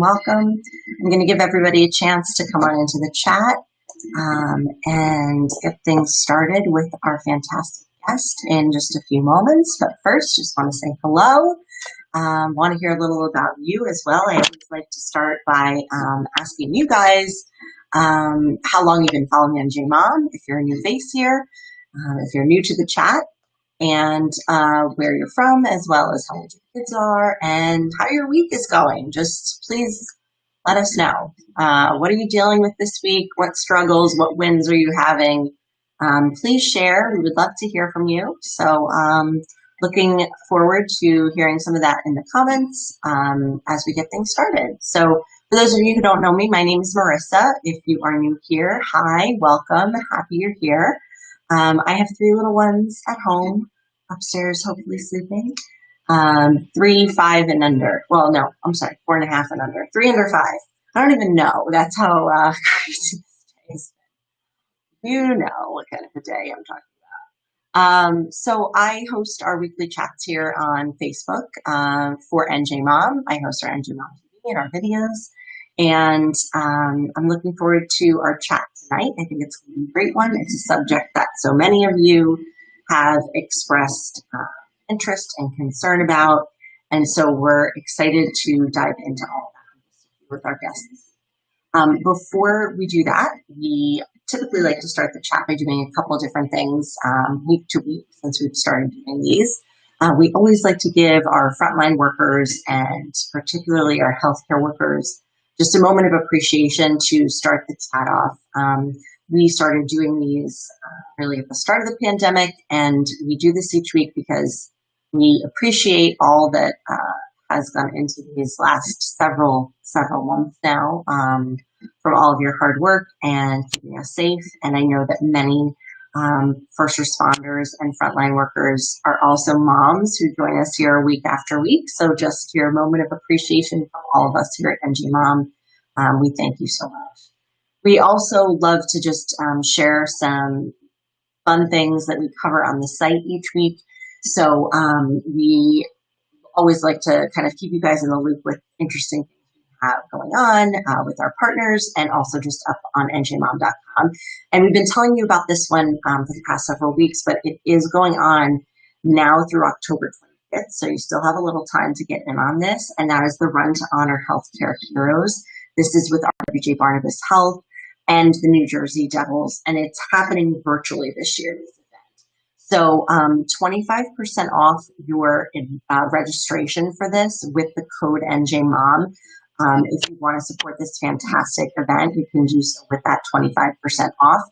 welcome. I'm going to give everybody a chance to come on into the chat and get things started with our fantastic guest in just a few moments. But first, just want to say hello. Want to hear a little about you as well. I always like to start by asking you guys how long you've been following NJ Mom, if you're a new face here, if you're new to the chat, and where you're from, as well as how old your kids are and how your week is going. Just please let us know. What are you dealing with this week? What struggles, what wins are you having? Please share. We would love to hear from you. So looking forward to hearing some of that in the comments as we get things started. So for those of you who don't know me, my name is Marissa. If you are new here, hi, welcome, happy you're here. I have 3 little ones at home, upstairs, hopefully sleeping. 3, 5, and under. Well, no, I'm sorry, 4.5 and under. 3 under 5. I don't even know. That's how crazy this day is. You know what kind of a day I'm talking about. So I host our weekly chats here on Facebook for NJ Mom. I host our NJ Mom TV and our videos. And I'm looking forward to our chat tonight. I think it's going to be a great one. It's a subject that so many of you have expressed interest and concern about. And so we're excited to dive into all that with our guests. Before we do that, we typically like to start the chat by doing a couple of different things week to week since we've started doing these. We always like to give our frontline workers and particularly our healthcare workers just a moment of appreciation to start the chat off. We started doing these really at the start of the pandemic, and we do this each week because we appreciate all that has gone into these last several months now from all of your hard work and keeping us safe. And I know that many first responders and frontline workers are also moms who join us here week after week. So just your moment of appreciation from all of us here at NJ Mom. We thank you so much. We also love to just share some fun things that we cover on the site each week. So we always like to kind of keep you guys in the loop with interesting things we have going on with our partners and also just up on njmom.com. And we've been telling you about this one for the past several weeks, but it is going on now through October 25th. So you still have a little time to get in on this. And that is the Run to Honor Healthcare Heroes. This is with RWJ Barnabas Health and the New Jersey Devils, and it's happening virtually this year, this event. So 25% off your registration for this with the code NJMOM. If you want to support this fantastic event, you can do so with that 25% off.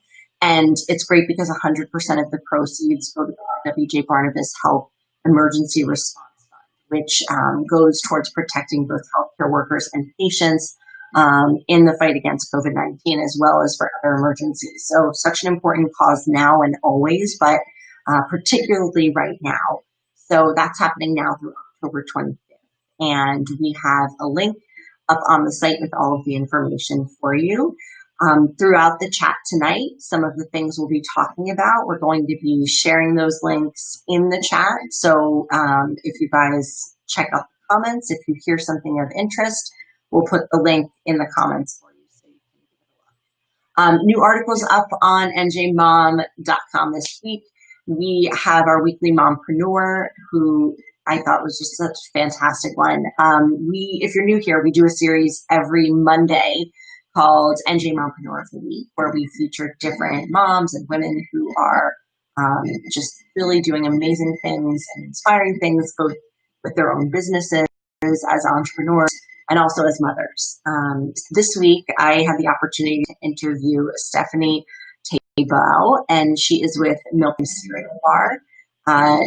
And it's great because 100% of the proceeds go to the RWJ Barnabas Health Emergency Response Fund, which goes towards protecting both healthcare workers and patients in the fight against COVID-19, as well as for other emergencies. So such an important cause now and always, but particularly right now. So that's happening now through October 25th. And we have a link up on the site with all of the information for you. Throughout the chat tonight, some of the things we'll be talking about, we're going to be sharing those links in the chat. So if you guys check out the comments, if you hear something of interest, we'll put the link in the comments for you so you can give it a look. New articles up on njmom.com this week. We have our weekly mompreneur, who I thought was just such a fantastic one. If you're new here, we do a series every Monday called NJ Mompreneur of the Week, where we feature different moms and women who are just really doing amazing things and inspiring things, both with their own businesses as entrepreneurs and also as mothers. This week, I had the opportunity to interview Stephanie Tabo, and she is with Milk and Cereal Bar.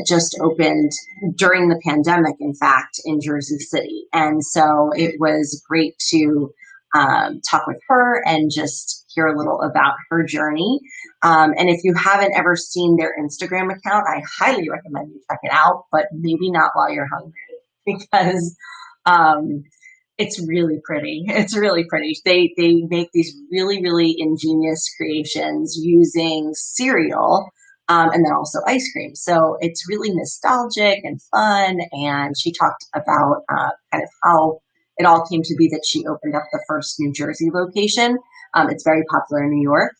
Just opened during the pandemic, in fact, in Jersey City. And so it was great to talk with her and just hear a little about her journey. And if you haven't ever seen their Instagram account, I highly recommend you check it out, but maybe not while you're hungry, because it's really pretty. It's really pretty. They make these really, really ingenious creations using cereal and then also ice cream. So it's really nostalgic and fun. And she talked about kind of how it all came to be that she opened up the first New Jersey location. It's very popular in New York.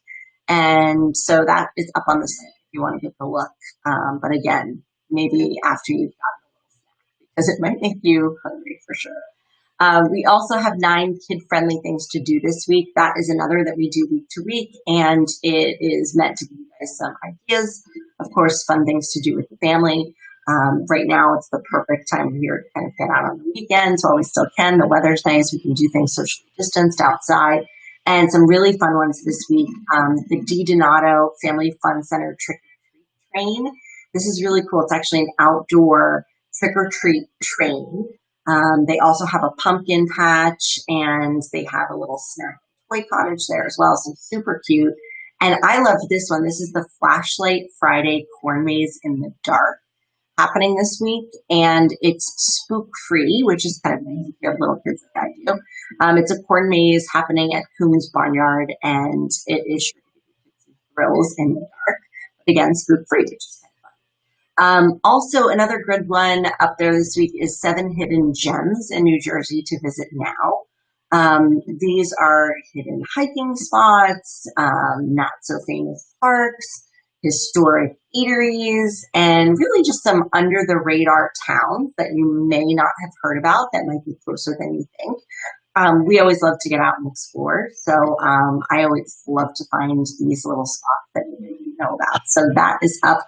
And so that is up on the site if you want to get the look. But again, maybe after you've gotten a little snack, because it might make you hungry for sure. We also have 9 kid-friendly things to do this week. That is another that we do week to week, and it is meant to give you guys some ideas. Of course, fun things to do with the family. Right now, it's the perfect time of year to kind of get out on the weekends while we still can. The weather's nice. We can do things socially distanced outside. And some really fun ones this week. The Di Donato Family Fun Center Trick or Treat Train. This is really cool. It's actually an outdoor trick or treat train. They also have a pumpkin patch, and they have a little snack toy cottage there as well. So super cute. And I love this one. This is the Flashlight Friday Corn Maze in the Dark, happening this week, and it's spook free, which is kind of nice if you have little kids like I do. It's a corn maze happening at Coombs Barnyard, and it is sure to give you some thrills in the dark. But again, spook free, which is kind of fun. Also, another good one up there this week is 7 Hidden Gems in New Jersey to visit now. These are hidden hiking spots, not so famous parks, historic eateries, and really just some under the radar towns that you may not have heard about that might be closer than you think. We always love to get out and explore, so I always love to find these little spots that you didn't know about. So that is up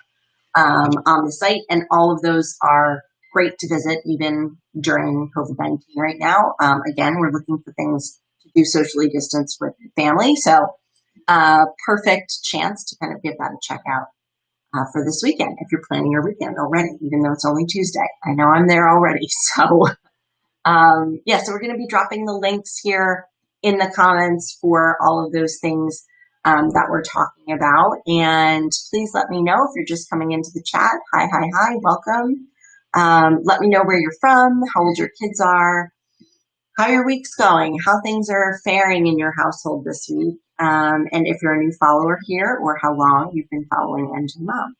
on the site, and all of those are great to visit even during COVID-19 right now. Again, we're looking for things to do socially distanced with family, so perfect chance to kind of give that a check out for this weekend if you're planning your weekend already, even though it's only Tuesday. I know I'm there already. So so we're going to be dropping the links here in the comments for all of those things that we're talking about. And please let me know if you're just coming into the chat. Hi, welcome. Let me know where you're from, how old your kids are, how your week's going, how things are faring in your household this week. And if you're a new follower here, or how long you've been following NG Mom.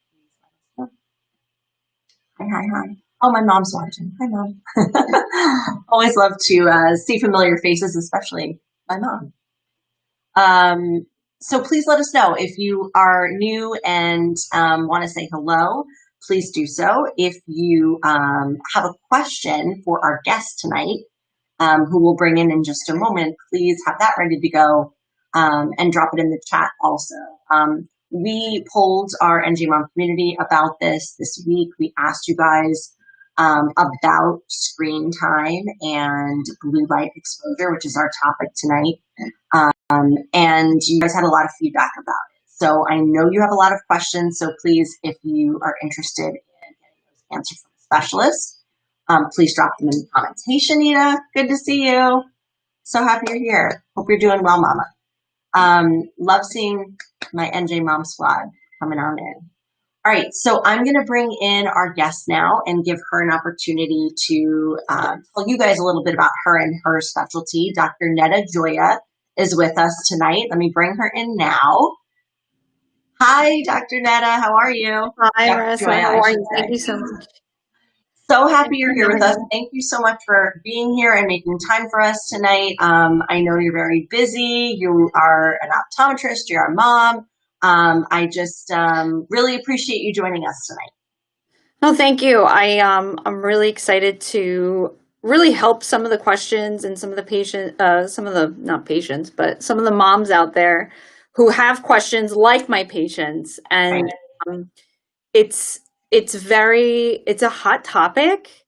Hi. Oh, my mom's watching. Hi, Mom. Always love to see familiar faces, especially my mom. So please let us know if you are new and want to say hello. Please do so. If you have a question for our guest tonight, who we'll bring in just a moment, please have that ready to go. And drop it in the chat also. We polled our NG Mom community about this week. We asked you guys about screen time and blue light exposure, which is our topic tonight. And you guys had a lot of feedback about it. So I know you have a lot of questions. So please, if you are interested in getting those answers from a specialist, please drop them in the comments. Hey, Shanita, good to see you. So happy you're here. Hope you're doing well, Mama. Love seeing my NJ Mom squad coming on in. All right, so I'm going to bring in our guest now and give her an opportunity to tell you guys a little bit about her and her specialty. Dr. Neda Gioia is with us tonight. Let me bring her in now. Hi, Dr. Neda. How are you? Hi, Russ. How are you? Thank you so much. So happy you're here with us. Thank you so much for being here and making time for us tonight. I know you're very busy. You are an optometrist. You're a mom. I just really appreciate you joining us tonight. No, thank you. I'm really excited to really help some of the questions and some of the not patients, but some of the moms out there who have questions like my patients. And it's a hot topic,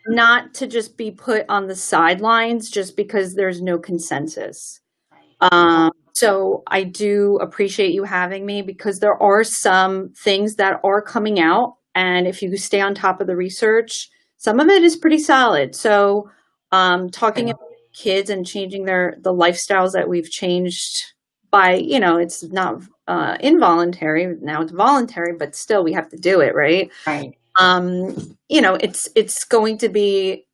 not to just be put on the sidelines just because there's no consensus. So I do appreciate you having me, because there are some things that are coming out, and if you stay on top of the research, some of it is pretty solid. So talking about kids and changing the lifestyles that we've changed by, it's not involuntary, now it's voluntary, but still we have to do it, right? Right. It's going to be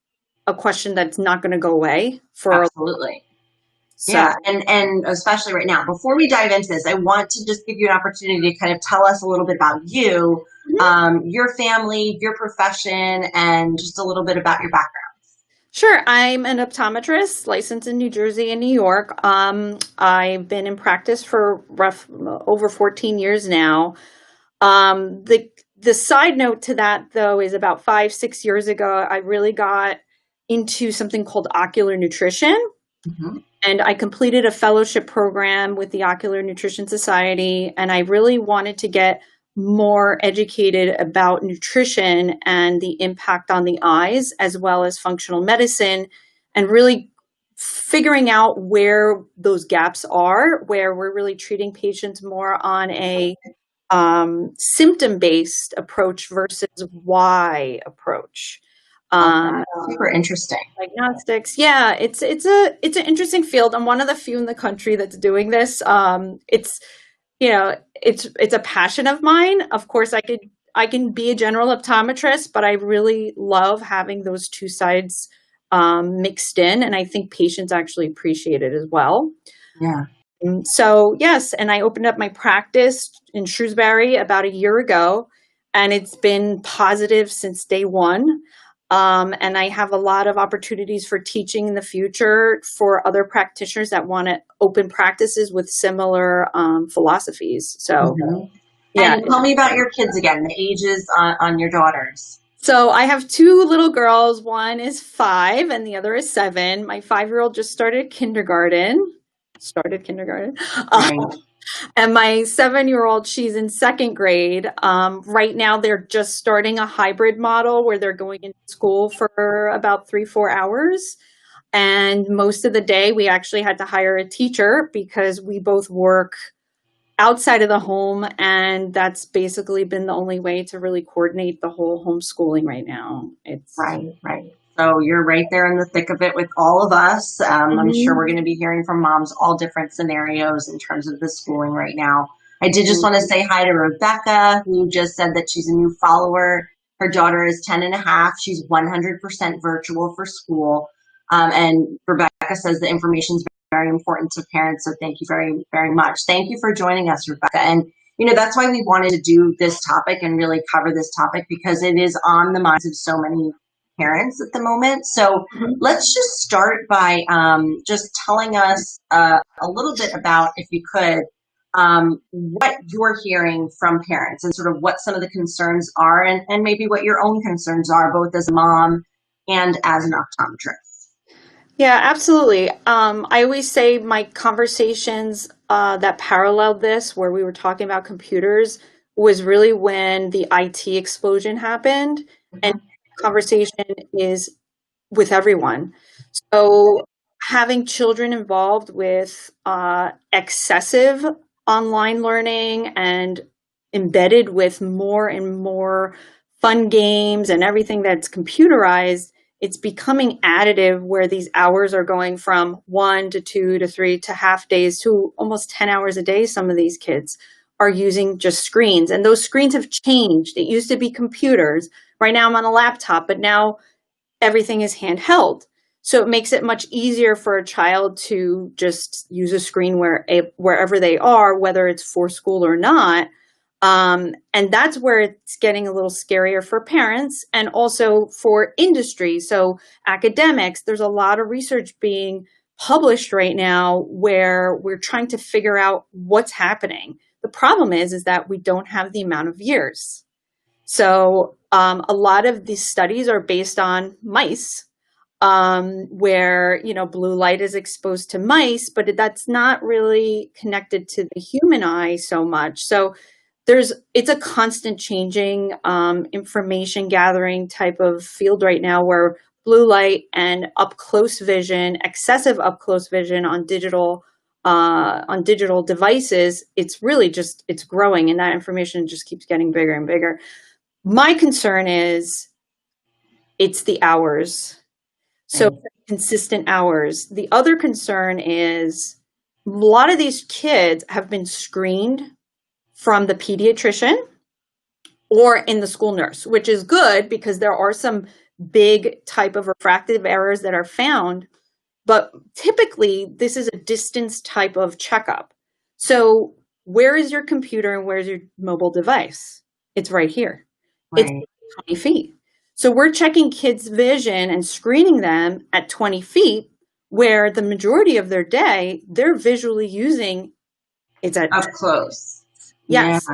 a question that's not going to go away for absolutely. So. Yeah, and especially right now. Before we dive into this, I want to just give you an opportunity to kind of tell us a little bit about you, your family, your profession, and just a little bit about your background. Sure. I'm an optometrist licensed in New Jersey and New York. I've been in practice for over 14 years now. The side note to that, though, is about 5, 6 years ago, I really got into something called ocular nutrition. Mm-hmm. And I completed a fellowship program with the Ocular Nutrition Society, and I really wanted to get more educated about nutrition and the impact on the eyes, as well as functional medicine, and really figuring out where those gaps are, where we're really treating patients more on a symptom-based approach versus why approach. Super interesting. Diagnostics, yeah, it's an interesting field. I'm one of the few in the country that's doing this. It's it's a passion of mine. Of course, I can be a general optometrist, but I really love having those two sides mixed in, and I think patients actually appreciate it as well. Yeah. So yes, and I opened up my practice in Shrewsbury about a year ago, and it's been positive since day one. And I have a lot of opportunities for teaching in the future for other practitioners that want to open practices with similar philosophies. So yeah. And tell me about your kids again, the ages on your daughters. So I have two little girls. One is 5 and the other is 7. My 5-year-old just started kindergarten. Right. And my 7-year-old, she's in 2nd grade. Right now, they're just starting a hybrid model where they're going into school for about 3-4 hours. And most of the day, we actually had to hire a teacher because we both work outside of the home. And that's basically been the only way to really coordinate the whole homeschooling right now. It's Right. So you're right there in the thick of it with all of us. I'm sure we're going to be hearing from moms all different scenarios in terms of the schooling right now. I did just want to say hi to Rebecca, who just said that she's a new follower. Her daughter is 10 and a half. She's 100% virtual for school. And Rebecca says the information is very important to parents. So thank you very, very much. Thank you for joining us, Rebecca. And that's why we wanted to do this topic and really cover this topic, because it is on the minds of so many parents at the moment. So let's just start by just telling us a little bit about, if you could, what you're hearing from parents and sort of what some of the concerns are, and maybe what your own concerns are, both as a mom and as an optometrist. Yeah, absolutely. I always say my conversations that paralleled this, where we were talking about computers, was really when the IT explosion happened. And conversation is with everyone. So having children involved with excessive online learning and embedded with more and more fun games and everything that's computerized, it's becoming additive, where these hours are going from 1 to 2 to 3 to half days to almost 10 hours a day. Some of these kids are using just screens, and those screens have changed. It used to be computers. Right now I'm on a laptop, but now everything is handheld. So it makes it much easier for a child to just use a screen wherever they are, whether it's for school or not. And that's where it's getting a little scarier for parents and also for industry. So academics, there's a lot of research being published right now where we're trying to figure out what's happening. The problem is that we don't have the amount of years. So a lot of these studies are based on mice, where blue light is exposed to mice, but that's not really connected to the human eye so much. So it's a constant changing information gathering type of field right now, where blue light and up close vision, excessive up close vision on digital devices, it's really just, it's growing, and that information just keeps getting bigger and bigger. My concern is it's the hours. So consistent hours. The other concern is a lot of these kids have been screened from the pediatrician or in the school nurse, which is good because there are some big type of refractive errors that are found. But typically, this is a distance type of checkup. So where is your computer and where's your mobile device? It's right here. Right. It's 20 feet. So we're checking kids' vision and screening them at 20 feet, where the majority of their day, they're visually using it's at Up close. Yeah. yes.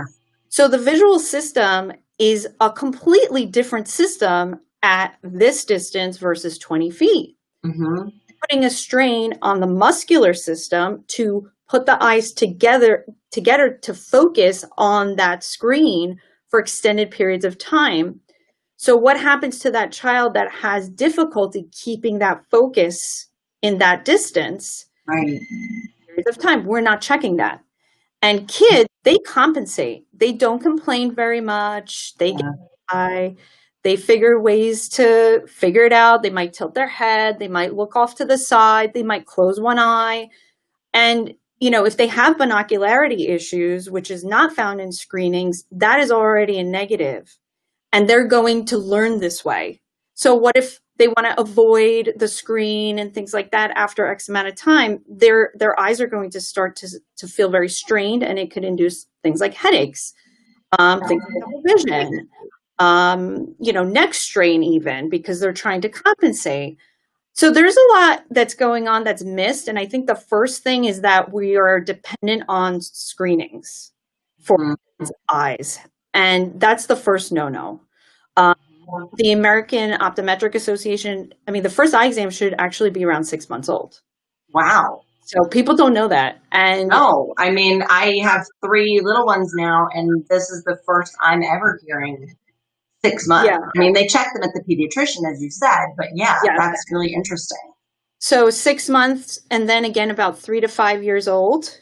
So the visual system is a completely different system at this distance versus 20 feet. Mm-hmm. Putting a strain on the muscular system to put the eyes together to focus on that screen for extended periods of time. So what happens to that child that has difficulty keeping that focus in that distance? Right. Periods of time, we're not checking that. And kids, they compensate. They don't complain very much. They get by. They figure ways to figure it out. They might tilt their head. They might look off to the side. They might close one eye. And, if they have binocularity issues, which is not found in screenings, that is already a negative. And they're going to learn this way. So what if they want to avoid the screen and things like that after X amount of time? Their eyes are going to start to feel very strained, and it could induce things like headaches, things like double vision, neck strain even, because they're trying to compensate. So there's a lot that's going on that's missed. And I think the first thing is that we are dependent on screenings for eyes. And that's the first no-no. The American Optometric Association, the first eye exam should actually be around 6 months old. Wow. So people don't know that. And no, I have 3 little ones now, and this is the first I'm ever hearing 6 months. Yeah. They check them at the pediatrician, as you said, but that's really interesting. So 6 months, and then again about 3 to 5 years old.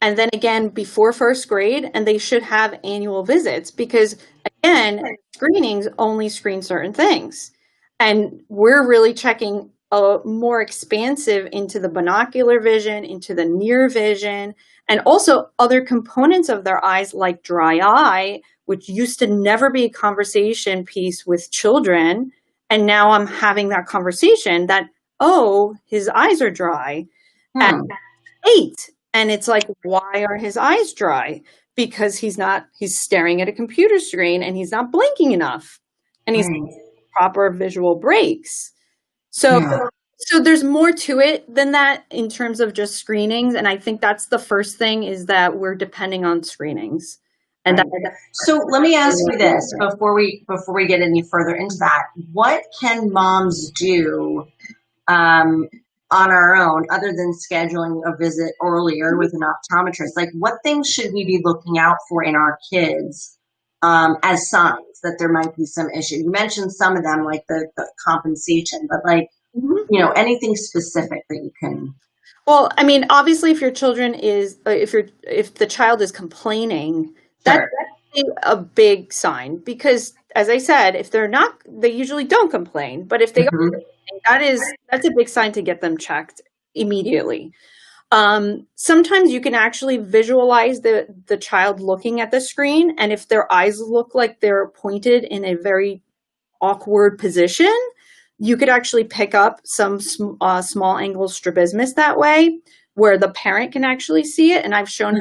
And then again, before first grade, and they should have annual visits because, again, screenings only screen certain things. And we're really checking more expansive into the binocular vision, into the near vision, and also other components of their eyes like dry eye, which used to never be a conversation piece with children. And now I'm having that conversation that, his eyes are dry at 8. And it's like, why are his eyes dry? Because he's staring at a computer screen and he's not blinking enough. And he's proper visual breaks. So there's more to it than that in terms of just screenings. And I think that's the first thing, is that we're depending on screenings. And so let me ask you this before we get any further into that. What can moms do on our own, other than scheduling a visit earlier with an optometrist? Like, what things should we be looking out for in our kids as signs that there might be some issue? You mentioned some of them, like the compensation, but anything specific that you can. Well, obviously, if your children if the child is complaining, that's a big sign, because, as I said, if they're not, they usually don't complain. But if they are, that's a big sign to get them checked immediately. Sometimes you can actually visualize the child looking at the screen, and if their eyes look like they're pointed in a very awkward position, you could actually pick up some small angle strabismus that way, where the parent can actually see it. And I've shown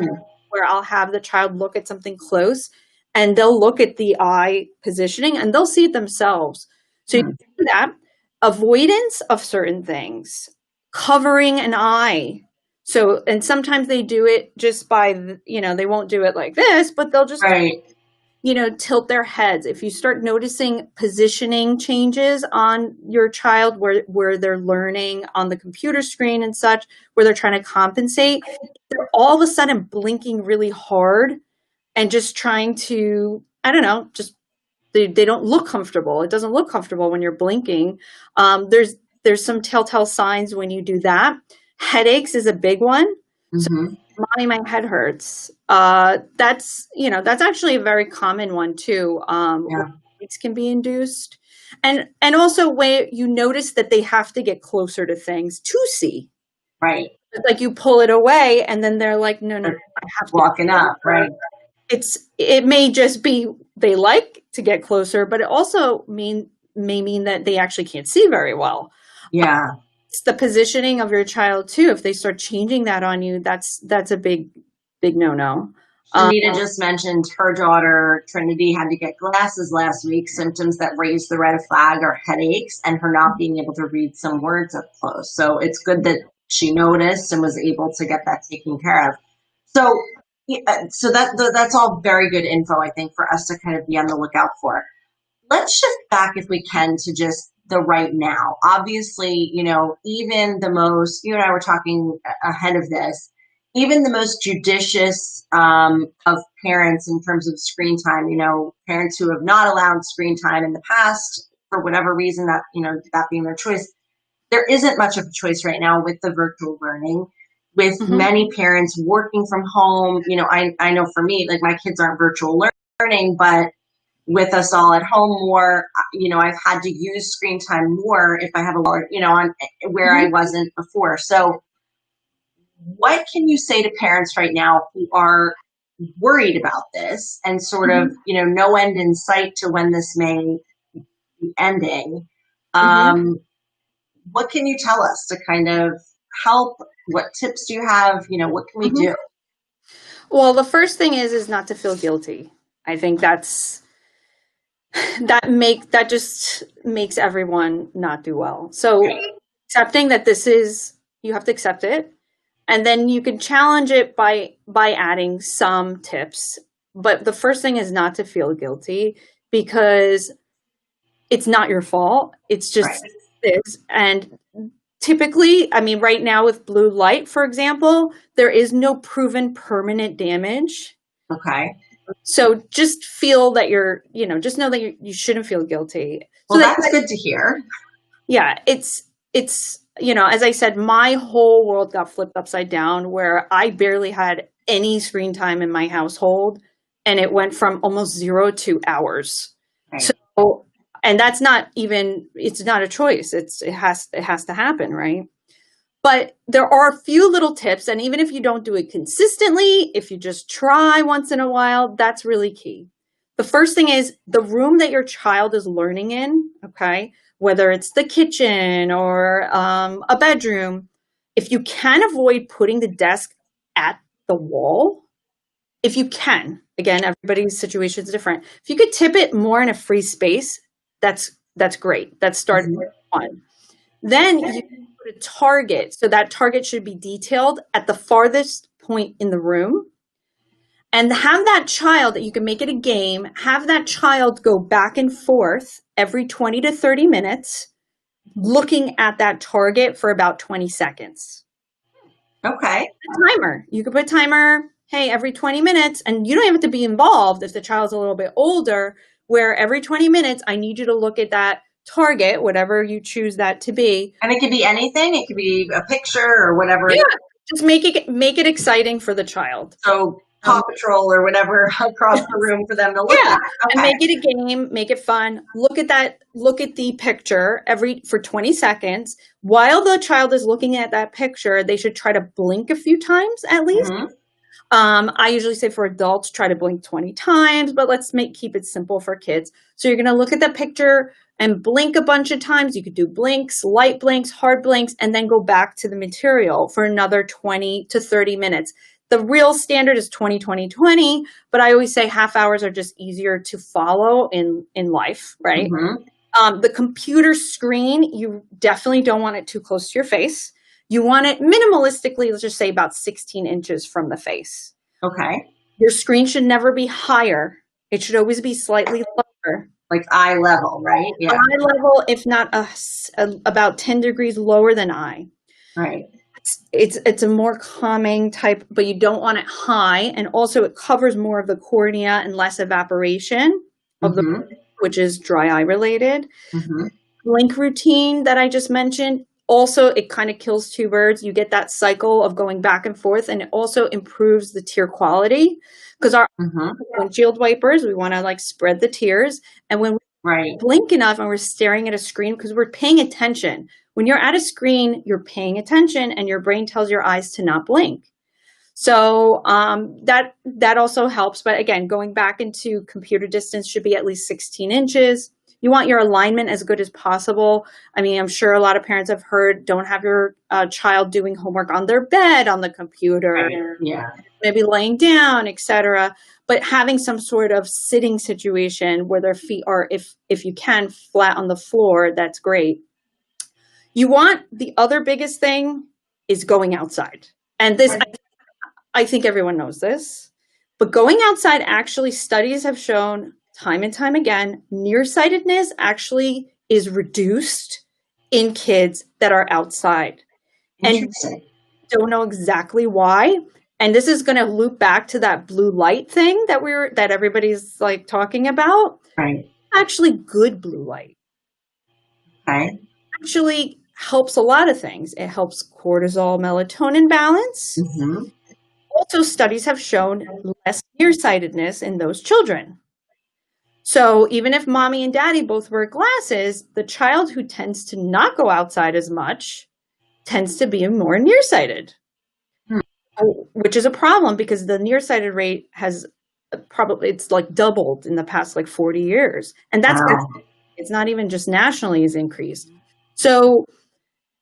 where I'll have the child look at something close, and they'll look at the eye positioning and they'll see it themselves. So you can do that. Avoidance of certain things, covering an eye. So, and sometimes they do it just by, they won't do it like this, but they'll just, tilt their heads. If you start noticing positioning changes on your child where they're learning on the computer screen and such, where they're trying to compensate, they're all of a sudden blinking really hard and just trying to, they don't look comfortable. It doesn't look comfortable when you're blinking. There's some telltale signs when you do that. Headaches is a big one. So, mommy, my head hurts. That's actually a very common one too. Headaches can be induced. And also where you notice that they have to get closer to things to see. Right. It's like you pull it away and then they're like, no, I have to walking up. Right. It may just be they like to get closer, but it also may mean that they actually can't see very well. Yeah. It's the positioning of your child too. If they start changing that on you, that's a big no-no. Neda just mentioned her daughter, Trinity, had to get glasses last week. Symptoms that raised the red flag are headaches and her not being able to read some words up close. So it's good that she noticed and was able to get that taken care of. So, that's all very good info, I think, for us to kind of be on the lookout for. Let's shift back, if we can, to just the right now. Obviously, even the most, you and I were talking ahead of this, even the most judicious of parents in terms of screen time, parents who have not allowed screen time in the past for whatever reason, that, that being their choice, there isn't much of a choice right now with the virtual learning, with many parents working from home. I know for me, like, my kids aren't virtual learning, but with us all at home more, I've had to use screen time more if I have on where I wasn't before. So what can you say to parents right now who are worried about this and sort of, no end in sight to when this may be ending? What can you tell us to kind of help? What tips do you have? What can we do? Well, the first thing is not to feel guilty. I think that just makes everyone not do well. So accepting that you have to accept it, and then you can challenge it by adding some tips. But the first thing is not to feel guilty, because it's not your fault. It's just this. And typically, I mean, right now with blue light, for example, there is no proven permanent damage. Okay. So just feel that just know that you shouldn't feel guilty. Well, that's good to hear. Yeah, it's, as I said, my whole world got flipped upside down, where I barely had any screen time in my household, and it went from almost 0 to hours. Right. So, and that's not even, it's not a choice. It has to happen, right? But there are a few little tips, and even if you don't do it consistently, if you just try once in a while, that's really key. The first thing is the room that your child is learning in, okay, whether it's the kitchen or a bedroom, if you can avoid putting the desk at the wall, if you can, again, everybody's situation is different. If you could tip it more in a free space, that's great. That's starting with one. Then you can put a target. So that target should be detailed at the farthest point in the room. And have that child, you can make it a game, have that child go back and forth every 20 to 30 minutes, looking at that target for about 20 seconds. Okay. A timer. You could put a timer, hey, every 20 minutes, and you don't even have to be involved if the child's a little bit older, where every 20 minutes, I need you to look at that target, whatever you choose that to be. And it could be anything. It could be a picture or whatever. Yeah, just make it exciting for the child. So Paw Patrol or whatever across the room for them to look at. Okay. And make it a game, make it fun. Look at the picture for 20 seconds. While the child is looking at that picture, they should try to blink a few times at least. I usually say for adults, try to blink 20 times, but let's keep it simple for kids. So you're going to look at the picture and blink a bunch of times. You could do blinks, light blinks, hard blinks, and then go back to the material for another 20 to 30 minutes. The real standard is 20, 20, 20, but I always say half hours are just easier to follow in life, right? The computer screen, you definitely don't want it too close to your face. You want it minimalistically, let's just say about 16 inches from the face. Okay. Your screen should never be higher. It should always be slightly lower. Like eye level, right? Yeah. Eye level, if not about 10 degrees lower than eye. Right. It's a more calming type, but you don't want it high. And also it covers more of the cornea and less evaporation of which is dry eye related. Blink routine that I just mentioned. Also, it kind of kills two birds. You get that cycle of going back and forth, and it also improves the tear quality, because our windshield wipers, we want to spread the tears. And when we blink enough and we're staring at a screen, because we're paying attention. When you're at a screen, you're paying attention, and your brain tells your eyes to not blink. So that also helps. But again, going back into computer distance should be at least 16 inches. You want your alignment as good as possible. I mean, I'm sure a lot of parents have heard, don't have your child doing homework on their bed, on the computer, Yeah. maybe laying down, etc. But having some sort of sitting situation where their feet are, if you can, flat on the floor, that's great. You want, the other biggest thing is going outside. And this, I think everyone knows this, but going outside, actually, studies have shown time and time again, nearsightedness actually is reduced in kids that are outside. And don't know exactly why. And this is going to loop back to that blue light thing that everybody's like talking about. Right. Actually, good blue light. Okay. Actually helps a lot of things. It helps cortisol, melatonin balance. Mm-hmm. Also, studies have shown less nearsightedness in those children. So even if mommy and daddy both wear glasses, the child who tends to not go outside as much tends to be more nearsighted, which is a problem because the nearsighted rate has it's like doubled in the past like 40 years. And that's, it's not even just nationally is increased. So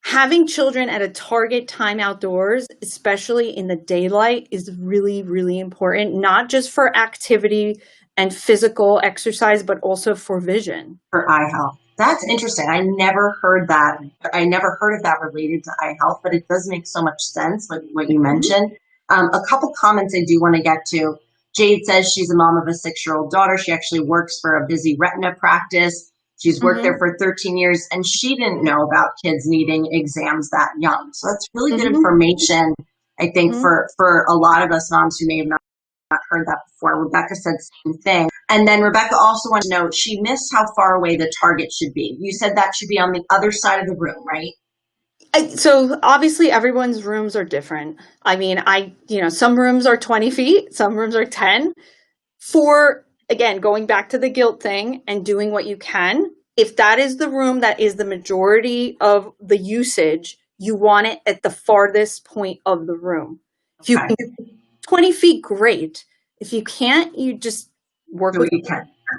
having children at a target time outdoors, especially in the daylight, is really, really important, not just for activity and physical exercise, but also for vision. For eye health. That's interesting. I never heard that. I never heard of that related to eye health, but it does make so much sense, like what you mentioned. A couple comments I do want to get to. Jade says she's a mom of a 6-year-old daughter. She actually works for a busy retina practice. She's worked there for 13 years, and she didn't know about kids needing exams that young. So that's really good information, I think, for a lot of us moms who may have not heard that before. Rebecca said the same thing. And then Rebecca also wanted to know, she missed how far away the target should be. You said that should be on the other side of the room, right? So obviously everyone's rooms are different. I mean, some rooms are 20 feet, some rooms are 10. Again, going back to the guilt thing and doing what you can, if that is the room that is the majority of the usage, you want it at the farthest point of the room. If you can get 20 feet, great. If you can't, you just work with it.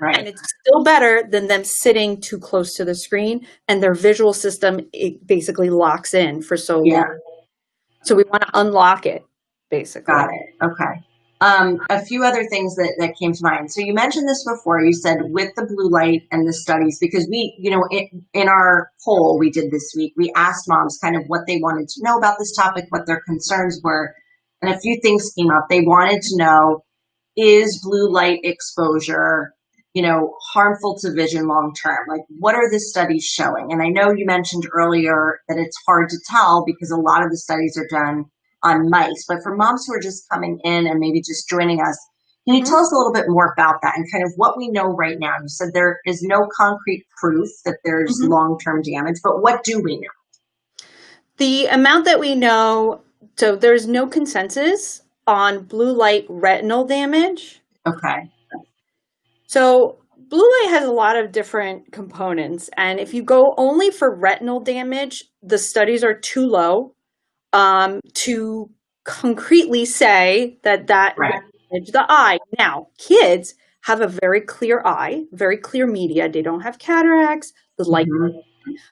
Right. And it's still better than them sitting too close to the screen and their visual system, it basically locks in for so long. So we want to unlock it, basically. Got it. Okay. A few other things that came to mind. So you mentioned this before. You said with the blue light and the studies, because we, in our poll we did this week, we asked moms kind of what they wanted to know about this topic, what their concerns were, and a few things came up. They wanted to know, is blue light exposure, harmful to vision long term? Like, what are the studies showing? And I know you mentioned earlier that it's hard to tell because a lot of the studies are done on mice, but for moms who are just coming in and maybe just joining us, can you tell us a little bit more about that and kind of what we know right now? You said there is no concrete proof that there's long-term damage, but what do we know? The amount that we know, so there's no consensus on blue light retinal damage. Okay. So blue light has a lot of different components, and if you go only for retinal damage, the studies are too low to concretely say that damage the eye. Now, kids have a very clear eye, very clear media. They don't have cataracts. The light,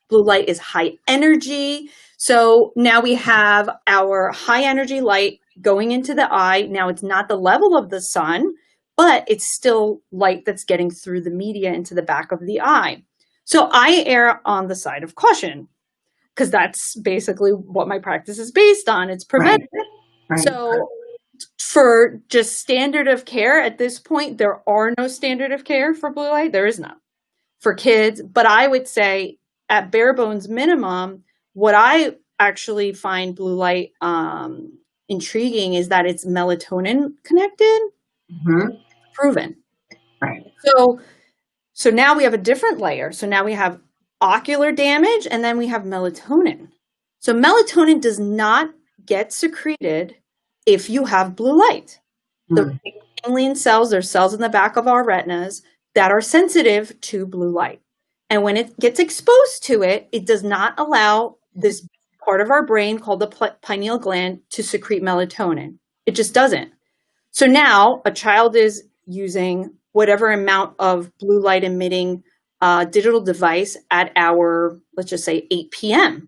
blue light is high energy. So now we have our high energy light going into the eye. Now it's not the level of the sun, but it's still light that's getting through the media into the back of the eye. So I err on the side of caution, because that's basically what my practice is based on. It's preventative. Right. So for just standard of care at this point, there are no standard of care for blue light. There is none for kids. But I would say at bare bones minimum, what I actually find blue light intriguing is that it's melatonin connected. Proven. Right. So now we have a different layer. So now we have ocular damage, and then we have melatonin. So melatonin does not get secreted if you have blue light. The ganglion cells, there's cells in the back of our retinas that are sensitive to blue light. And when it gets exposed to it, it does not allow this part of our brain called the pineal gland to secrete melatonin. It just doesn't. So now a child is using whatever amount of blue light emitting digital device at our, let's just say 8 p.m.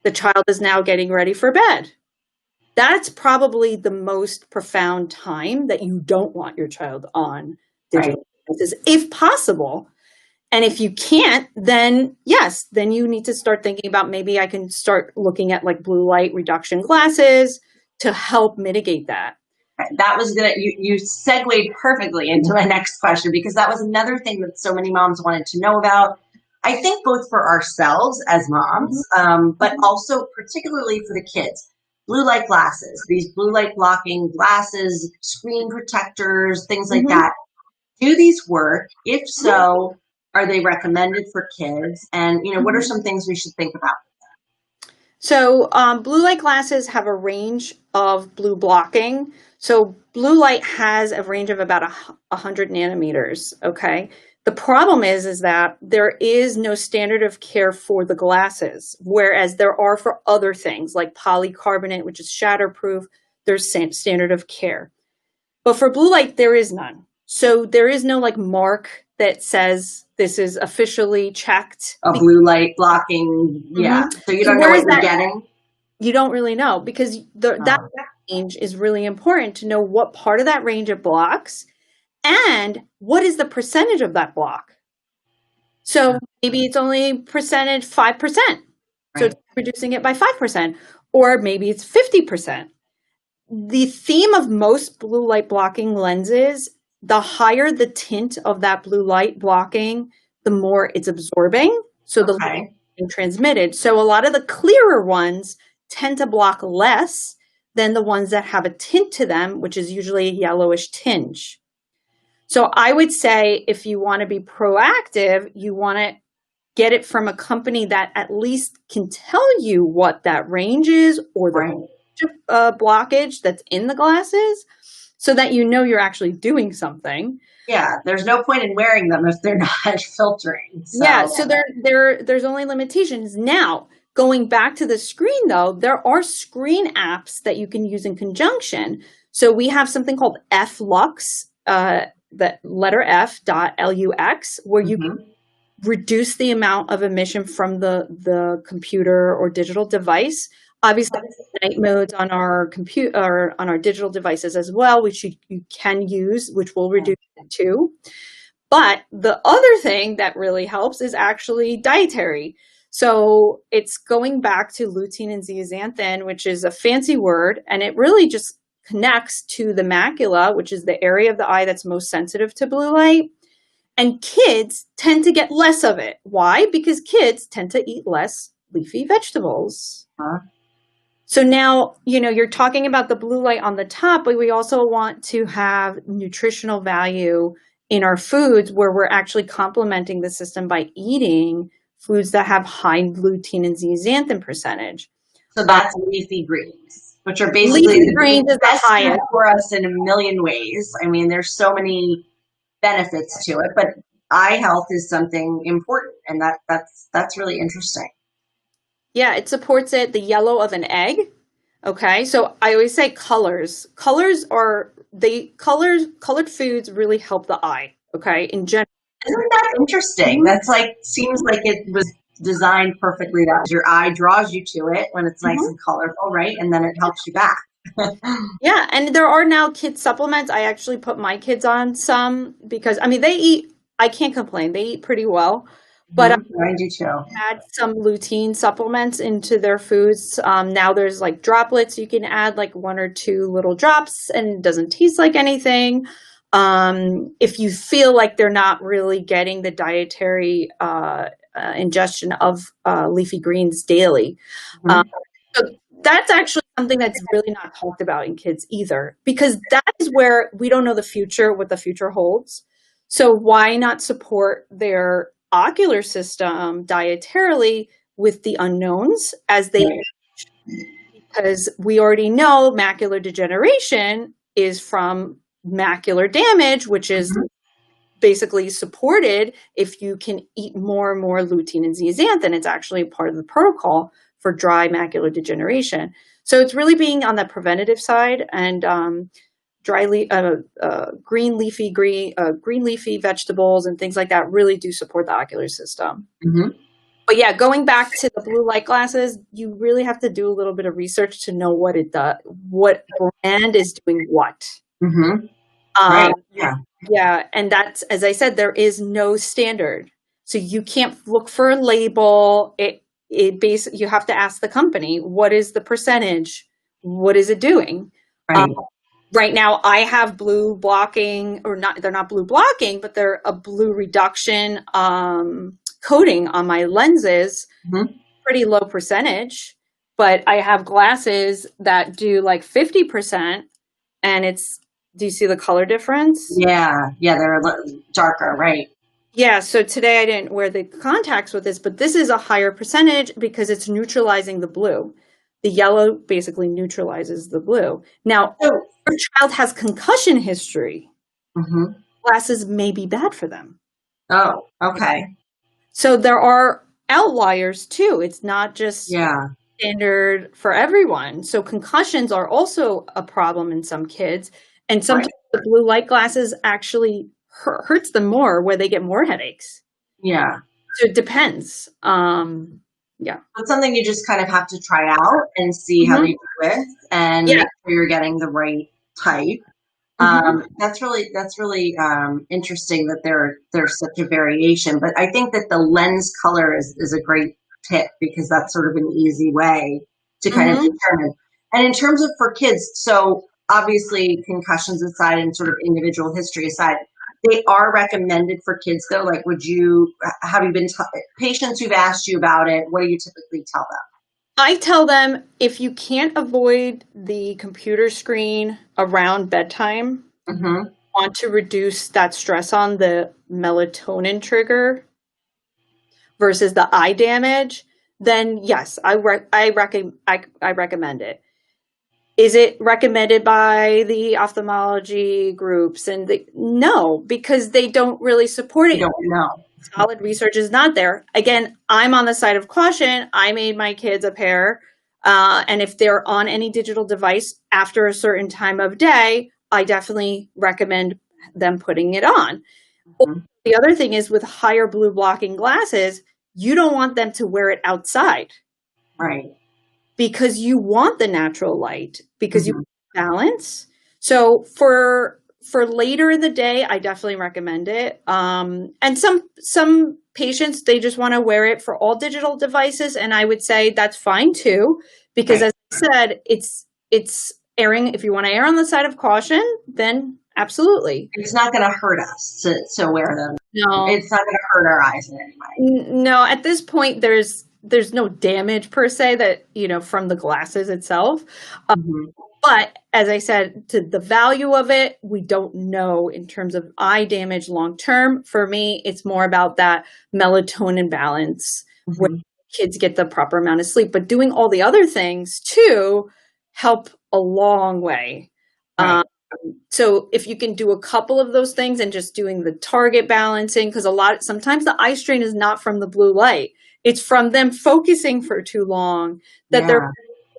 The child is now getting ready for bed. That's probably the most profound time that you don't want your child on digital devices, if possible. And if you can't, then yes, then you need to start thinking about maybe I can start looking at like blue light reduction glasses to help mitigate that. That was good. You segued perfectly into my next question, because that was another thing that so many moms wanted to know about. I think both for ourselves as moms, but also particularly for the kids. Blue light glasses, these blue light blocking glasses, screen protectors, things like that. Do these work? If so, are they recommended for kids? And, what are some things we should think about? So blue light glasses have a range of blue blocking. So blue light has a range of about 100 nanometers, okay? The problem is that there is no standard of care for the glasses, whereas there are for other things like polycarbonate, which is shatterproof. There's standard of care. But for blue light, there is none. So there is no like mark that says this is officially checked. A blue light blocking, yeah. So you don't know what you're getting? You don't really know, because that range is really important to know what part of that range it blocks and what is the percentage of that block. So maybe it's only percentage 5%. So it's reducing it by 5%, or maybe it's 50%. The theme of most blue light blocking lenses, the higher the tint of that blue light blocking, the more it's absorbing. So the light is transmitted. So a lot of the clearer ones tend to block less than the ones that have a tint to them, which is usually a yellowish tinge. So I would say if you want to be proactive, you want to get it from a company that at least can tell you what that range is, or the blockage that's in the glasses, so that you know you're actually doing something. Yeah, there's no point in wearing them if they're not filtering. So. Yeah, so there's only limitations. Now, going back to the screen though, there are screen apps that you can use in conjunction. So we have something called F-Lux, the letter F.lux, where you can reduce the amount of emission from the computer or digital device. Obviously, night modes on our computer or on our digital devices as well, which you can use, which will reduce it too. But the other thing that really helps is actually dietary. So it's going back to lutein and zeaxanthin, which is a fancy word, and it really just connects to the macula, which is the area of the eye that's most sensitive to blue light. And kids tend to get less of it. Why? Because kids tend to eat less leafy vegetables. So now, you're talking about the blue light on the top, but we also want to have nutritional value in our foods where we're actually complementing the system by eating foods that have high lutein and zeaxanthin percentage. So that's leafy greens, which are basically the best for us in a million ways. I mean, there's so many benefits to it, but eye health is something important, and that's really interesting. Yeah, it supports it. The yellow of an egg. Okay, so I always say colors. Colored foods really help the eye. Okay, in general. Isn't that interesting? That's seems like it was designed perfectly. That your eye draws you to it when it's nice and colorful, right? And then it helps you back. Yeah, and there are now kids supplements. I actually put my kids on some because they eat. I can't complain. They eat pretty well. But I do too. Add some lutein supplements into their foods. Now there's like droplets. You can add like 1 or 2 little drops, and it doesn't taste like anything. If you feel like they're not really getting the dietary ingestion of leafy greens daily. So that's actually something that's really not talked about in kids either, because that is where we don't know what the future holds. So why not support their ocular system dietarily with the unknowns as they age? Because we already know macular degeneration is from macular damage, which is basically supported if you can eat more and more lutein and zeaxanthin. It's actually part of the protocol for dry macular degeneration. So it's really being on the preventative side and green leafy vegetables and things like that really do support the ocular system. Mm-hmm. But yeah, going back to the blue light glasses, you really have to do a little bit of research to know what it does, what brand is doing what. Mm-hmm. Right. Yeah. Yeah, and that's, as I said, there is no standard. So you can't look for a label. You have to ask the company, what is the percentage? What is it doing? Right. Right now I have blue blocking, or not, they're not blue blocking, but they're a blue reduction coating on my lenses. Mm-hmm. Pretty low percentage, but I have glasses that do like 50%, and do you see the color difference? Yeah. Yeah. They're a little darker, right? Yeah, so today I didn't wear the contacts with this, but this is a higher percentage because it's neutralizing the blue. The yellow basically neutralizes the blue. Now, if your child has concussion history, mm-hmm. glasses may be bad for them. Oh, okay. So there are outliers too. It's not just standard for everyone. So concussions are also a problem in some kids. And sometimes the blue light glasses actually hurts them more, where they get more headaches. Yeah. So it depends. Yeah. It's something you just kind of have to try out and see how they do with, and make sure you're getting the right type. That's really interesting that there's such a variation. But I think that the lens color is a great tip, because that's sort of an easy way to kind of determine. And in terms of for kids, so obviously concussions aside and sort of individual history aside, they are recommended for kids though. Like, have you been patients who've asked you about it? What do you typically tell them? I tell them, if you can't avoid the computer screen around bedtime, want to reduce that stress on the melatonin trigger versus the eye damage, then yes, I recommend it. Is it recommended by the ophthalmology groups? And no, because they don't really support it. They don't know. Solid research is not there. Again, I'm on the side of caution. I made my kids a pair. And if they're on any digital device after a certain time of day, I definitely recommend them putting it on. The other thing is, with higher blue blocking glasses, you don't want them to wear it outside. Right. Because you want the natural light, because you want balance. So for later in the day, I definitely recommend it. And some patients, they just want to wear it for all digital devices, and I would say that's fine too, because as I said, it's erring. If you want to err on the side of caution, then absolutely. It's not going to hurt us to wear them. No, it's not going to hurt our eyes in any way. No, at this point, there's no damage per se that, from the glasses itself. But as I said, to the value of it, we don't know in terms of eye damage long term. For me, it's more about that melatonin balance, where kids get the proper amount of sleep. But doing all the other things too help a long way. Right. So if you can do a couple of those things, and just doing the target balancing, because sometimes the eye strain is not from the blue light. It's from them focusing for too long, that their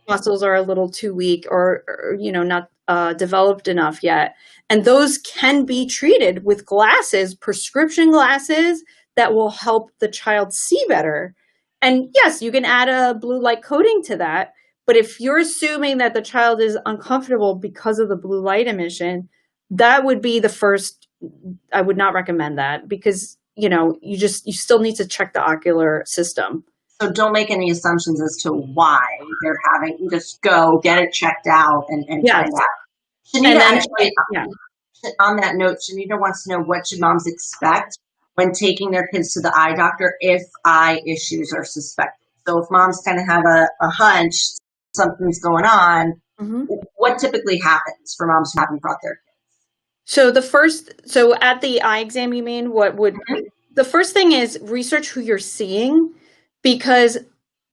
muscles are a little too weak, or not developed enough yet. And those can be treated with glasses, prescription glasses, that will help the child see better. And yes, you can add a blue light coating to that. But if you're assuming that the child is uncomfortable because of the blue light emission, that would be the first. I would not recommend that, because you still need to check the ocular system. So don't make any assumptions as to why they're having. Just go get it checked out and find out. Shanita, on that note, Shanita wants to know, what should moms expect when taking their kids to the eye doctor if eye issues are suspected? So if moms kind of have a hunch something's going on, what typically happens for moms who haven't brought their kids? So at the eye exam, you mean, the first thing is research who you're seeing, because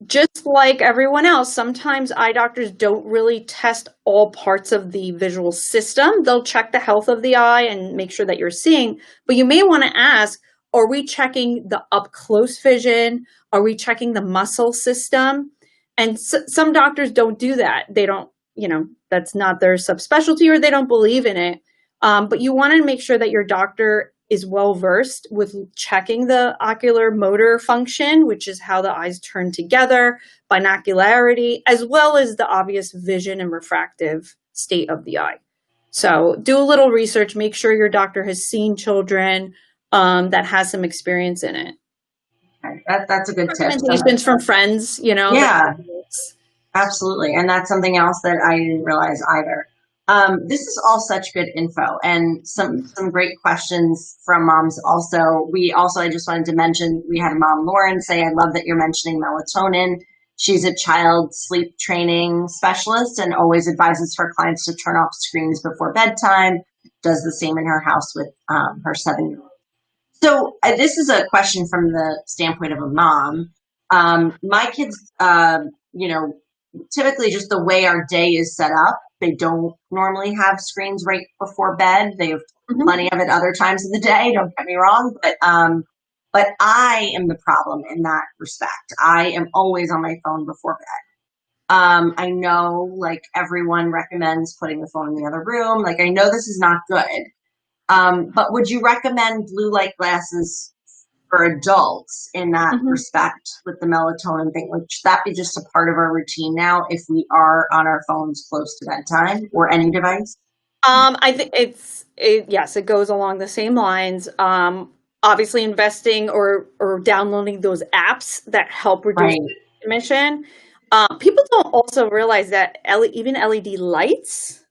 just like everyone else, sometimes eye doctors don't really test all parts of the visual system. They'll check the health of the eye and make sure that you're seeing, but you may want to ask, are we checking the up close vision? Are we checking the muscle system? And some doctors don't do that. They don't that's not their subspecialty or they don't believe in it. But you want to make sure that your doctor is well versed with checking the ocular motor function, which is how the eyes turn together, binocularity, as well as the obvious vision and refractive state of the eye. So do a little research, make sure your doctor has seen children that has some experience in it. Okay. That's a good tip. Recommendations from friends, Yeah, absolutely. And that's something else that I didn't realize either. This is all such good info and some great questions from moms. I just wanted to mention, we had a mom, Lauren, say, I love that you're mentioning melatonin. She's a child sleep training specialist and always advises her clients to turn off screens before bedtime, does the same in her house with her 7-year-old. So this is a question from the standpoint of a mom. My kids, typically just the way our day is set up, they don't normally have screens right before bed. They have plenty of it other times of the day, don't get me wrong, but I am the problem in that respect. I am always on my phone before bed. I know, like, everyone recommends putting the phone in the other room. Like, I know this is not good. But would you recommend blue light glasses for adults in that respect with the melatonin thing? Would that be just a part of our routine now if we are on our phones close to bedtime or any device? I think yes, it goes along the same lines. Obviously investing or downloading those apps that help reduce emission. People don't also realize that even LED lights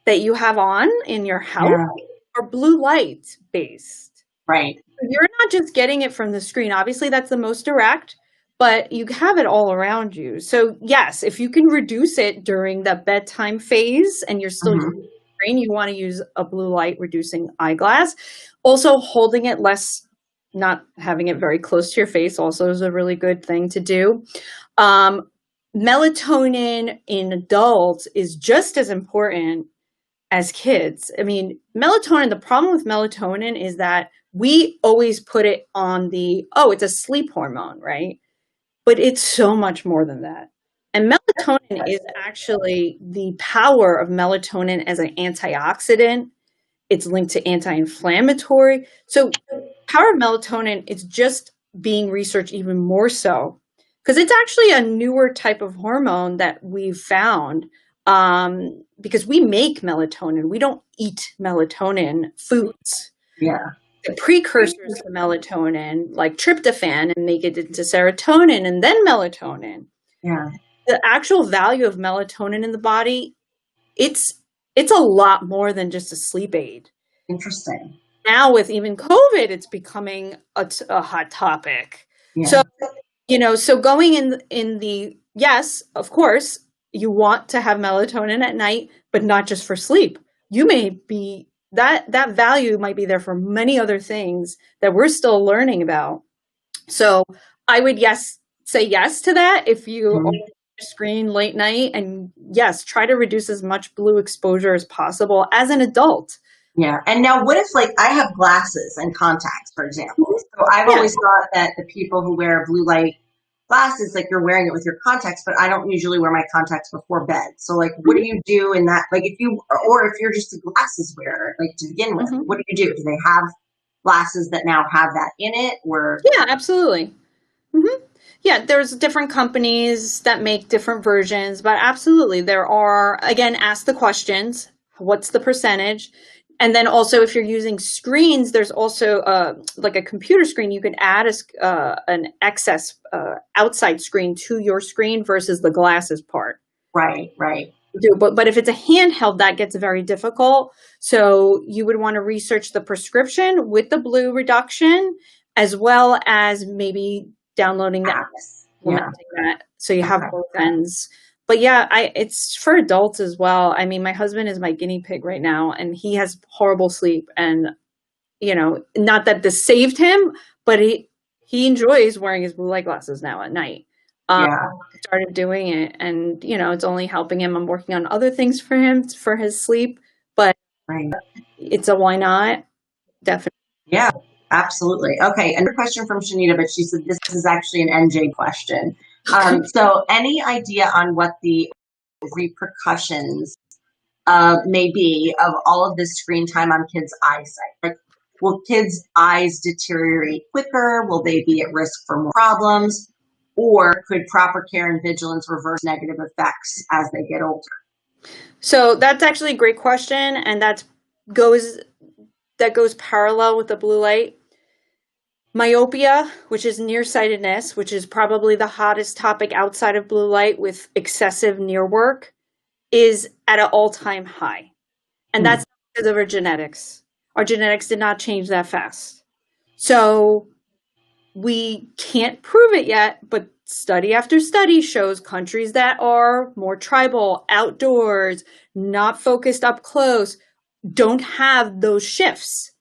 that you have on in your house are blue light based. Right. You're not just getting it from the screen. Obviously, that's the most direct, but you have it all around you. So yes, if you can reduce it during the bedtime phase and you're still using the screen, you want to use a blue light reducing eyeglass. Also, holding it less, not having it very close to your face also is a really good thing to do. Melatonin in adults is just as important as kids. I mean, melatonin, the problem with melatonin is that we always put it on it's a sleep hormone, right? But it's so much more than that. And melatonin is actually the power of melatonin as an antioxidant. It's linked to anti-inflammatory. So power of melatonin is just being researched even more so because it's actually a newer type of hormone that we've found. Because we make melatonin, we don't eat melatonin foods. Yeah. The precursors to melatonin, like tryptophan, and make it into serotonin and then melatonin. Yeah. The actual value of melatonin in the body, it's a lot more than just a sleep aid. Interesting. Now with even COVID, it's becoming a hot topic. Yeah. So going in the, yes, of course, you want to have melatonin at night, but not just for sleep. You may be that value might be there for many other things that we're still learning about. So I would say yes to that if you are on your screen late night, and yes, try to reduce as much blue exposure as possible as an adult. Yeah. And now what if, like, I have glasses and contacts, for example? So I've always thought that the people who wear blue light glasses, like, you're wearing it with your contacts, but I don't usually wear my contacts before bed. So, like, what do you do in that? Like, if you're just a glasses wearer, like, to begin with, what do you do? Do they have glasses that now have that in it? Or yeah, absolutely. Yeah, there's different companies that make different versions, but absolutely there are. Again, ask the questions. What's the percentage? And then also, if you're using screens, there's also like a computer screen. You can add an excess outside screen to your screen versus the glasses part. Right. But if it's a handheld, that gets very difficult. So you would want to research the prescription with the blue reduction, as well as maybe downloading that, so you have both ends. But yeah, it's for adults as well. I mean, my husband is my guinea pig right now, and he has horrible sleep. And, not that this saved him, but he enjoys wearing his blue light glasses now at night. Started doing it, and, it's only helping him. I'm working on other things for him, for his sleep, but it's a why not? Definitely. Yeah, absolutely. Okay, another question from Shanita, but she said this is actually an NJ question. So any idea on what the repercussions may be of all of this screen time on kids' eyesight? Like, will kids' eyes deteriorate quicker? Will they be at risk for more problems? Or could proper care and vigilance reverse negative effects as they get older? So that's actually a great question, and that goes parallel with the blue light. Myopia, which is nearsightedness, which is probably the hottest topic outside of blue light with excessive near work, is at an all-time high. And that's because of our genetics. Our genetics did not change that fast. So we can't prove it yet, but study after study shows countries that are more tribal, outdoors, not focused up close, don't have those shifts.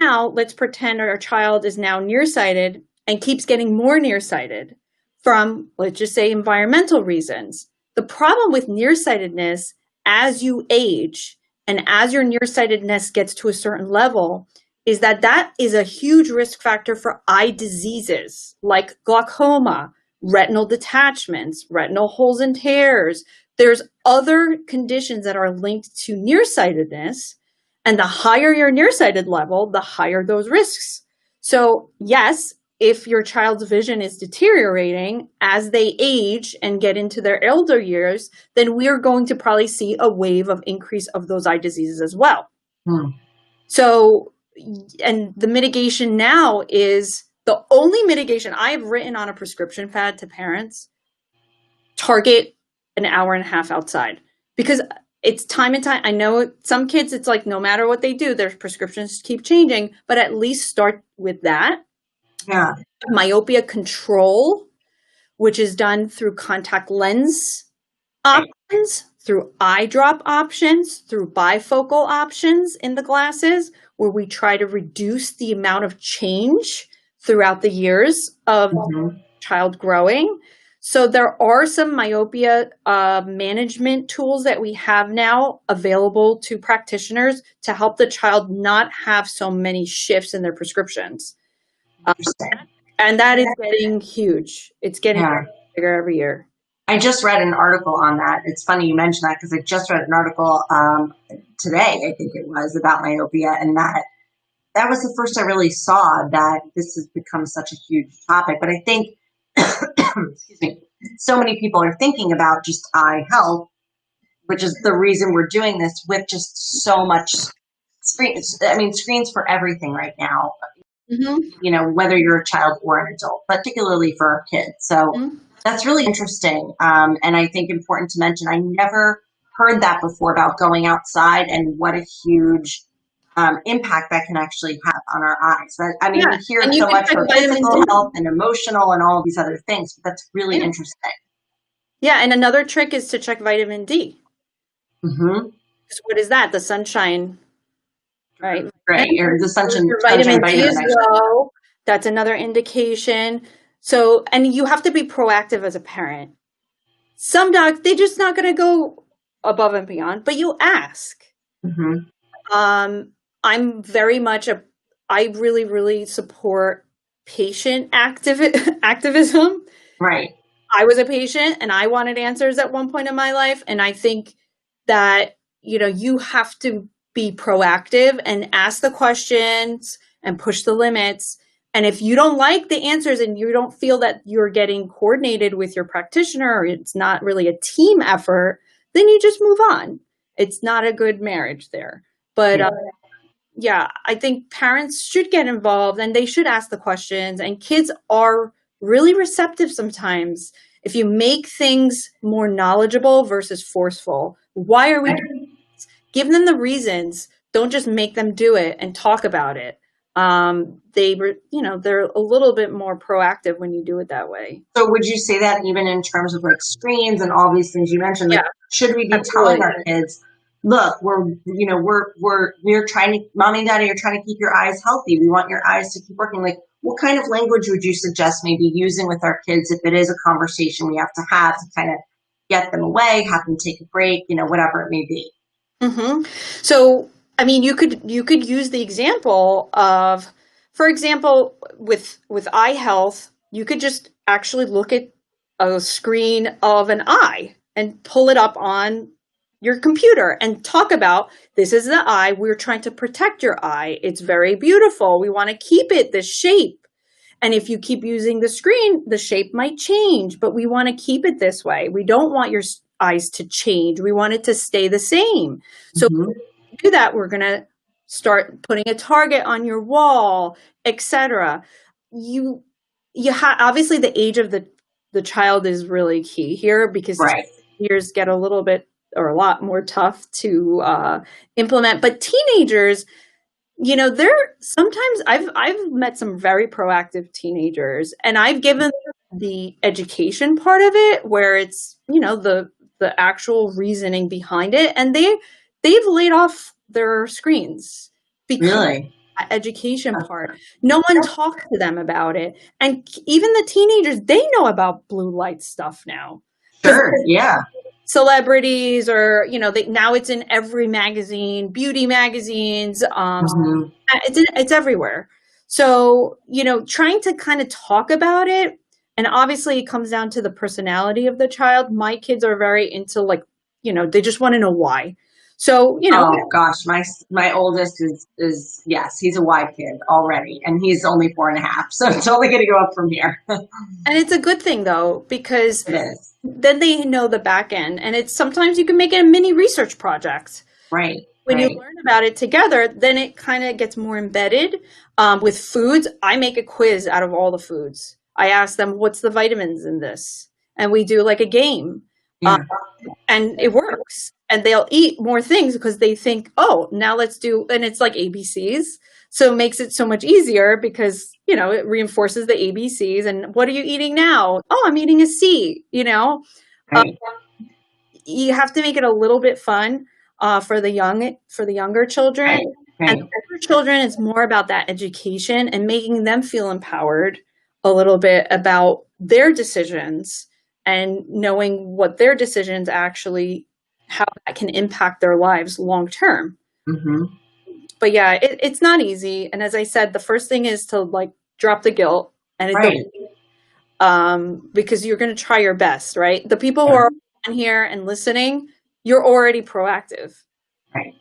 Now, let's pretend our child is now nearsighted and keeps getting more nearsighted from, let's just say, environmental reasons. The problem with nearsightedness, as you age and as your nearsightedness gets to a certain level, is that is a huge risk factor for eye diseases like glaucoma, retinal detachments, retinal holes and tears. There's other conditions that are linked to nearsightedness. And the higher your nearsighted level, the higher those risks. So yes, if your child's vision is deteriorating as they age and get into their elder years, then we are going to probably see a wave of increase of those eye diseases as well. So, and the mitigation now is the only mitigation I've written on a prescription pad to parents, target an hour and a half outside, because it's time and time. I know some kids, it's like no matter what they do, their prescriptions keep changing, but at least start with that. Yeah. Myopia control, which is done through contact lens options, through eye drop options, through bifocal options in the glasses, where we try to reduce the amount of change throughout the years of child growing. So there are some myopia management tools that we have now available to practitioners to help the child not have so many shifts in their prescriptions. And that is getting huge. It's getting bigger every year. I just read an article on that. It's funny you mentioned that because I just read an article today, I think it was, about myopia, and that was the first I really saw that this has become such a huge topic. But I think excuse me, so many people are thinking about just eye health, which is the reason we're doing this with just so much screens. I mean, screens for everything right now, you know, whether you're a child or an adult, particularly for our kids. So that's really interesting. And I think important to mention, I never heard that before about going outside and what a huge impact that can actually have on our eyes. I mean, we hear it so much for physical health and emotional and all of these other things, but that's really interesting. Yeah, and another trick is to check vitamin D. So what is that? The sunshine, right? Right, or the sunshine. Vitamin D is low. That's another indication. So, and you have to be proactive as a parent. Some docs, they're just not going to go above and beyond, but you ask. I'm very much I really, really support patient activism. Right. I was a patient and I wanted answers at one point in my life. And I think that, you know, you have to be proactive and ask the questions and push the limits. And if you don't like the answers and you don't feel that you're getting coordinated with your practitioner, or it's not really a team effort, then you just move on. It's not a good marriage there. But yeah, I think parents should get involved and they should ask the questions, and kids are really receptive sometimes. If you make things more knowledgeable versus forceful, why are we doing this? Give them the reasons. Don't just make them do it and talk about it. They're a little bit more proactive when you do it that way. So would you say that even in terms of like screens and all these things you mentioned, like, should we be telling our kids, look, we're trying to, mommy and daddy are trying to keep your eyes healthy. We want your eyes to keep working. Like, what kind of language would you suggest maybe using with our kids if it is a conversation we have to kind of get them away, have them take a break, whatever it may be? So, I mean, you could use the example of, for example, with eye health, you could just actually look at a screen of an eye and pull it up on your computer and talk about, this is the eye. We're trying to protect your eye. It's very beautiful. We want to keep it this shape. And if you keep using the screen, the shape might change, but we want to keep it this way. We don't want your eyes to change. We want it to stay the same. So to do that, we're going to start putting a target on your wall, etc. Obviously the age of the child is really key here, because years get a little bit or a lot more tough to implement. But teenagers, they're sometimes I've met some very proactive teenagers, and I've given the education part of it, where it's, the actual reasoning behind it, and they've laid off their screens because that education part. No one talked to them about it. And even the teenagers, they know about blue light stuff now. Sure, yeah. Celebrities, or now it's in every magazine, beauty magazines, it's everywhere. So trying to kind of talk about it, and obviously it comes down to the personality of the child. My kids are very into they just want to know why. So oh gosh, my oldest is yes, he's a Y kid already, and he's only 4.5, so it's only going to go up from here. And it's a good thing though, because it is. Then they know the back end, and it's sometimes you can make it a mini research project. Right. When you learn about it together, then it kind of gets more embedded. With foods, I make a quiz out of all the foods. I ask them, what's the vitamins in this? And we do like a game. Yeah. And it works. And they'll eat more things because they think, oh, now let's do, and it's like ABCs. So it makes it so much easier because, it reinforces the ABCs. And what are you eating now? Oh, I'm eating a C, Right. You have to make it a little bit fun for the younger children. Right. Right. And older children, it's more about that education and making them feel empowered a little bit about their decisions and knowing what their decisions actually, how that can impact their lives long term. But yeah, it's not easy. And as I said, the first thing is to drop the guilt, and because you're going to try your best, right? The people who are on here and listening, you're already proactive. Right.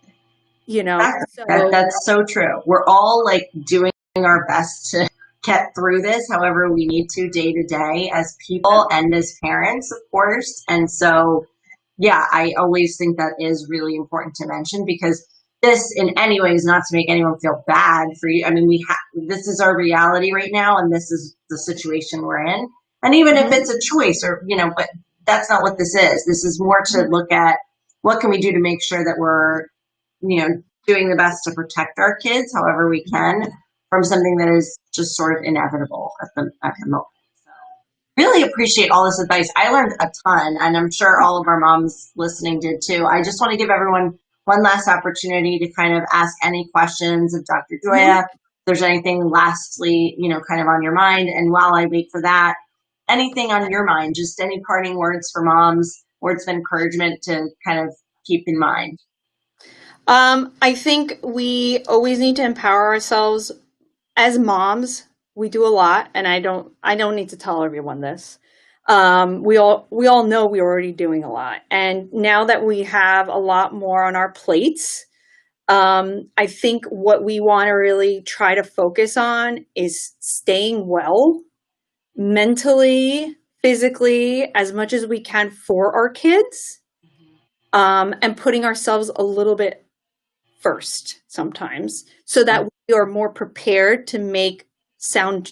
So, that's so true. We're all doing our best to get through this however we need to day to day as people and as parents, of course. And so, yeah, I always think that is really important to mention, because this in any way is not to make anyone feel bad for you. I mean, this is our reality right now, and this is the situation we're in. And even if it's a choice, or, but that's not what this is. This is more to look at what can we do to make sure that we're, doing the best to protect our kids however we can from something that is just sort of inevitable at the moment. So really appreciate all this advice. I learned a ton, and I'm sure all of our moms listening did too. I just want to give everyone one last opportunity to kind of ask any questions of Dr. Gioia. If there's anything lastly, kind of on your mind. And while I wait for that, anything on your mind, just any parting words for moms, words of encouragement to kind of keep in mind. I think we always need to empower ourselves as moms. We do a lot, and I don't need to tell everyone this. We all know we're already doing a lot. And now that we have a lot more on our plates, I think what we want to really try to focus on is staying well mentally, physically, as much as we can for our kids, and putting ourselves a little bit first sometimes, so that we are more prepared to make sound,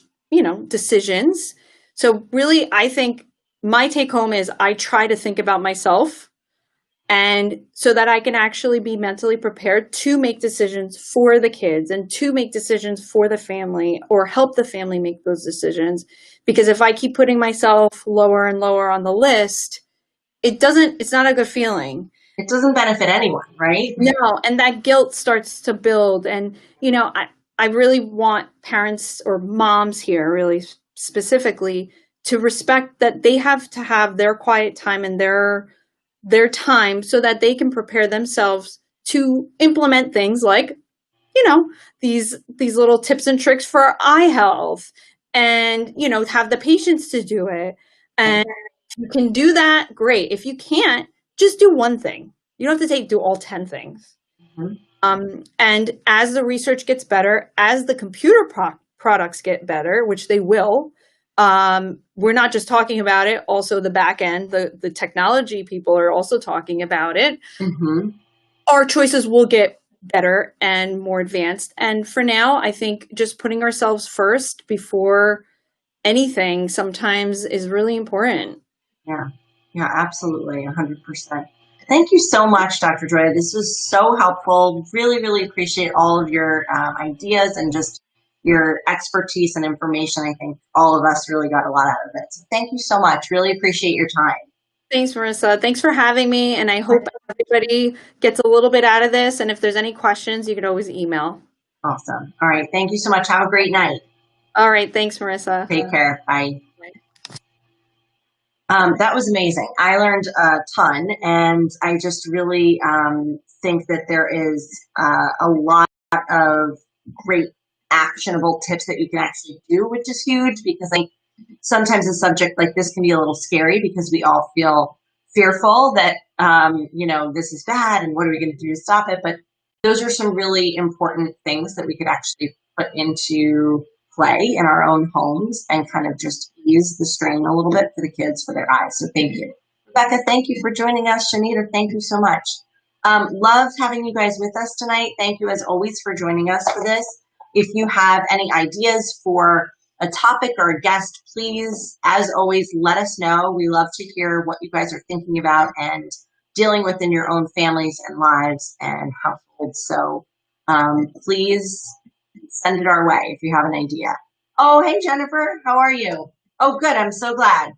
decisions. So really, I think my take home is I try to think about myself, and so that I can actually be mentally prepared to make decisions for the kids and to make decisions for the family, or help the family make those decisions. Because if I keep putting myself lower and lower on the list, it's not a good feeling. It doesn't benefit anyone, right? No, and that guilt starts to build. And, I really want parents or moms here, really specifically, to respect that they have to have their quiet time and their time, so that they can prepare themselves to implement things like, these little tips and tricks for eye health, and, have the patience to do it, and you can do that, great. If you can't, just do one thing. You don't have to do all 10 things. And as the research gets better, as the computer products get better, which they will, we're not just talking about it. Also, the back end, the technology people are also talking about it. Our choices will get better and more advanced. And for now, I think just putting ourselves first before anything sometimes is really important. Yeah, absolutely, 100%. Thank you so much, Dr. Gioia. This was so helpful. Really, really appreciate all of your ideas and just your expertise and information. I think all of us really got a lot out of it. So thank you so much. Really appreciate your time. Thanks, Marissa. Thanks for having me. And I hope everybody gets a little bit out of this. And if there's any questions, you can always email. Awesome. All right. Thank you so much. Have a great night. All right. Thanks, Marissa. Take care. Bye. That was amazing. I learned a ton, and I just really think that there is a lot of great actionable tips that you can actually do, which is huge, because like sometimes a subject like this can be a little scary because we all feel fearful that, this is bad and what are we going to do to stop it? But those are some really important things that we could actually put into play in our own homes and kind of just ease the strain a little bit for the kids, for their eyes. So thank you. Rebecca, thank you for joining us. Shanita, thank you so much. Loved having you guys with us tonight. Thank you as always for joining us for this. If you have any ideas for a topic or a guest, please, as always, let us know. We love to hear what you guys are thinking about and dealing with in your own families and lives and households. So please send it our way if you have an idea. Oh, hey, Jennifer, how are you? Oh, good. I'm so glad.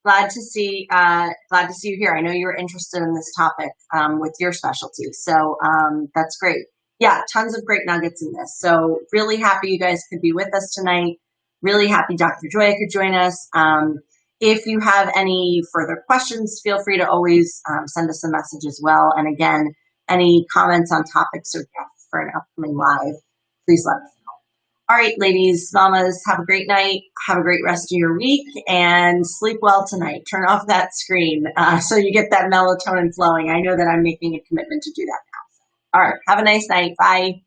Glad to see you here. I know you were interested in this topic with your specialty. So that's great. Yeah, tons of great nuggets in this. So really happy you guys could be with us tonight. Really happy Dr. Gioia could join us. If you have any further questions, feel free to always send us a message as well. And again, any comments on topics or guests for an upcoming live, please let us know. All right, ladies, mamas, have a great night. Have a great rest of your week and sleep well tonight. Turn off that screen so you get that melatonin flowing. I know that I'm making a commitment to do that now. All right, have a nice night. Bye.